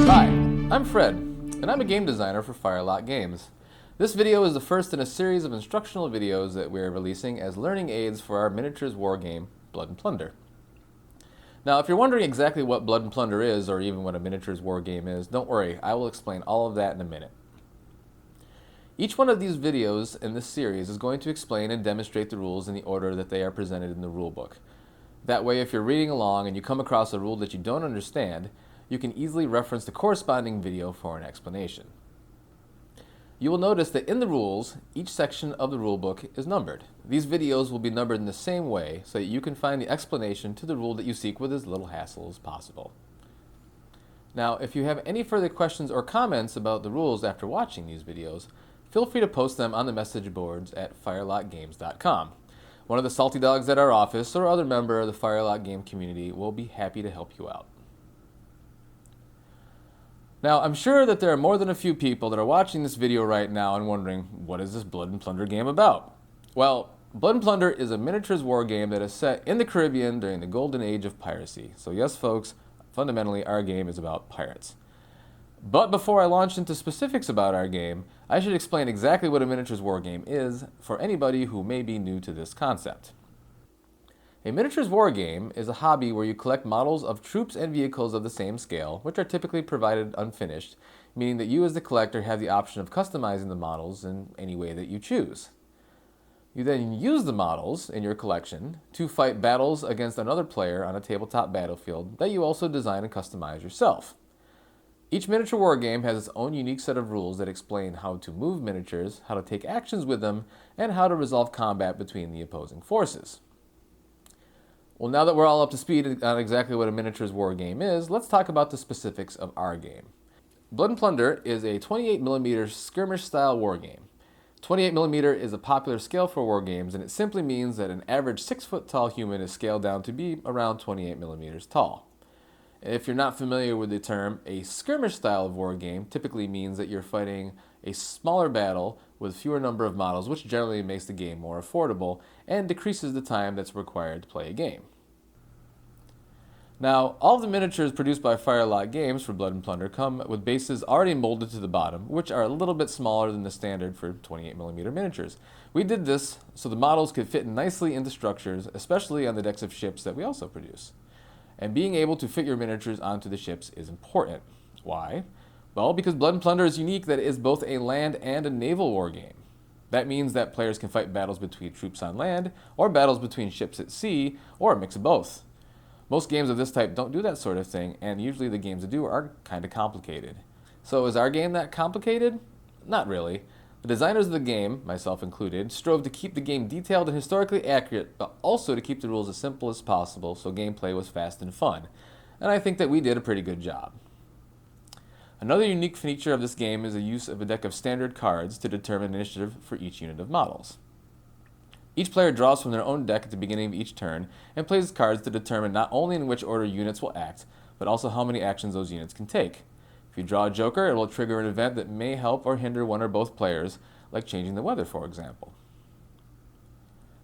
Hi, I'm Fred, and I'm a game designer for Firelock Games. This video is the first in a series of instructional videos that we're releasing as learning aids for our miniatures war game, Blood and Plunder. Now, if you're wondering exactly what Blood and Plunder is, or even what a miniatures war game is, don't worry, I will explain all of that in a minute. Each one of these videos in this series is going to explain and demonstrate the rules in the order that they are presented in the rulebook. That way, if you're reading along and you come across a rule that you don't understand, you can easily reference the corresponding video for an explanation. You will notice that in the rules, each section of the rulebook is numbered. These videos will be numbered in the same way so that you can find the explanation to the rule that you seek with as little hassle as possible. Now, if you have any further questions or comments about the rules after watching these videos, feel free to post them on the message boards at firelockgames.com. One of the salty dogs at our office or other member of the Firelock game community will be happy to help you out. Now, I'm sure that there are more than a few people that are watching this video right now and wondering, what is this Blood and Plunder game about? Well, Blood and Plunder is a miniatures war game that is set in the Caribbean during the golden age of piracy. So yes, folks, fundamentally our game is about pirates. But before I launch into specifics about our game, I should explain exactly what a miniatures war game is for anybody who may be new to this concept. A miniatures war game is a hobby where you collect models of troops and vehicles of the same scale, which are typically provided unfinished, meaning that you as the collector have the option of customizing the models in any way that you choose. You then use the models in your collection to fight battles against another player on a tabletop battlefield that you also design and customize yourself. Each miniature war game has its own unique set of rules that explain how to move miniatures, how to take actions with them, and how to resolve combat between the opposing forces. Well, now that we're all up to speed on exactly what a miniatures war game is, let's talk about the specifics of our game. Blood and Plunder is a 28mm skirmish-style war game. 28mm is a popular scale for war games, and it simply means that an average 6-foot-tall human is scaled down to be around 28mm tall. If you're not familiar with the term, a skirmish style of war game typically means that you're fighting a smaller battle with fewer number of models, which generally makes the game more affordable and decreases the time that's required to play a game. Now, all of the miniatures produced by Firelock Games for Blood and Plunder come with bases already molded to the bottom, which are a little bit smaller than the standard for 28mm miniatures. We did this so the models could fit nicely into structures, especially on the decks of ships that we also produce. And being able to fit your miniatures onto the ships is important. Why? Well, because Blood and Plunder is unique that it is both a land and a naval war game. That means that players can fight battles between troops on land, or battles between ships at sea, or a mix of both. Most games of this type don't do that sort of thing, and usually the games that do are kind of complicated. So is our game that complicated? Not really. The designers of the game, myself included, strove to keep the game detailed and historically accurate, but also to keep the rules as simple as possible so gameplay was fast and fun. And I think that we did a pretty good job. Another unique feature of this game is the use of a deck of standard cards to determine initiative for each unit of models. Each player draws from their own deck at the beginning of each turn and plays cards to determine not only in which order units will act, but also how many actions those units can take. If you draw a joker, it will trigger an event that may help or hinder one or both players, like changing the weather, for example.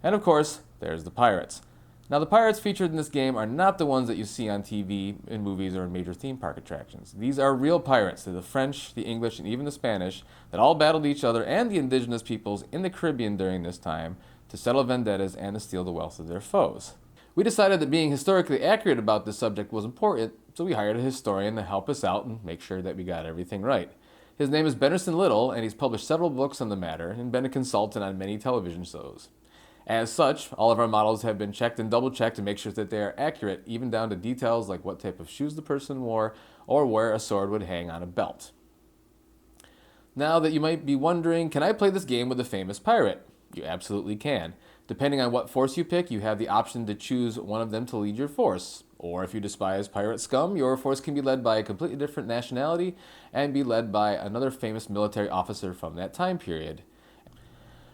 And of course, there's the pirates. Now, the pirates featured in this game are not the ones that you see on TV, in movies, or in major theme park attractions. These are real pirates. They're the French, the English, and even the Spanish that all battled each other and the indigenous peoples in the Caribbean during this time to settle vendettas and to steal the wealth of their foes. We decided that being historically accurate about this subject was important, so we hired a historian to help us out and make sure that we got everything right. His name is Benderson Little, and he's published several books on the matter and been a consultant on many television shows. As such, all of our models have been checked and double-checked to make sure that they are accurate, even down to details like what type of shoes the person wore or where a sword would hang on a belt. Now that you might be wondering, can I play this game with a famous pirate? You absolutely can. Depending on what force you pick, you have the option to choose one of them to lead your force. Or if you despise pirate scum, your force can be led by a completely different nationality and be led by another famous military officer from that time period.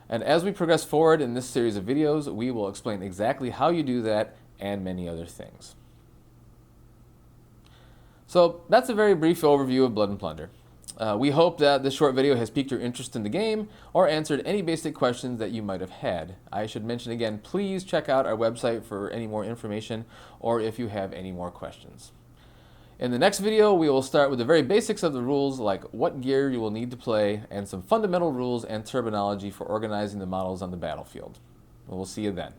And as we progress forward in this series of videos, we will explain exactly how you do that and many other things. So that's a very brief overview of Blood and Plunder. We hope that this short video has piqued your interest in the game or answered any basic questions that you might have had. I should mention again, please check out our website for any more information or if you have any more questions. In the next video, we will start with the very basics of the rules, like what gear you will need to play, and some fundamental rules and terminology for organizing the models on the battlefield. We'll see you then.